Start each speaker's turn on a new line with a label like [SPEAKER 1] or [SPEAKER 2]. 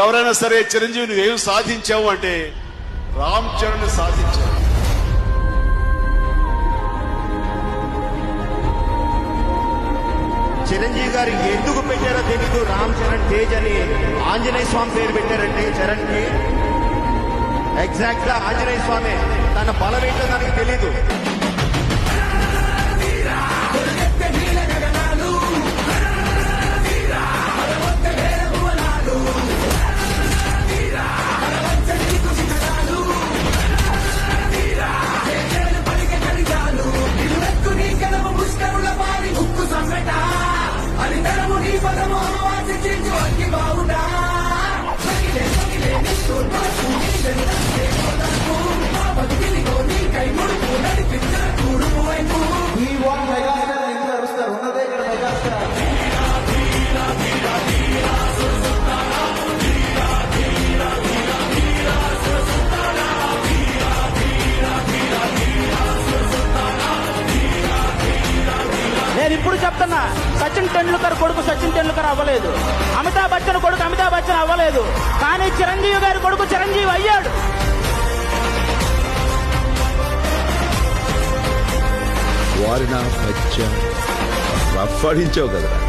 [SPEAKER 1] ఎవరైనా సరే చిరంజీవి నువ్వేం సాధించావు అంటే రామ్ చరణ్ సాధించావు.
[SPEAKER 2] చిరంజీవి గారు ఎందుకు పెట్టారో తెలీదు. రామ్ చరణ్ తేజ్ అని ఆంజనేయ స్వామి పేరు పెట్టారంటే చరణ్ కి ఎగ్జాక్ట్ గా ఆంజనేయ స్వామి తన బలం ఏంటో దానికి తెలీదు.
[SPEAKER 3] నేను ఇప్పుడు చెప్తున్నా, సచిన్ టెండూల్కర్ కొడుకు సచిన్ టెండూల్కర్ అవ్వలేదు, అమితాబ్ బచ్చన్ కొడుకు అమితాబ్ బచ్చన్ అవ్వలేదు, కానీ చిరంజీవి గారి కొడుకు చిరంజీవి అయ్యాడు.
[SPEAKER 4] వారినా మధ్య రఫాడించావు కదరా.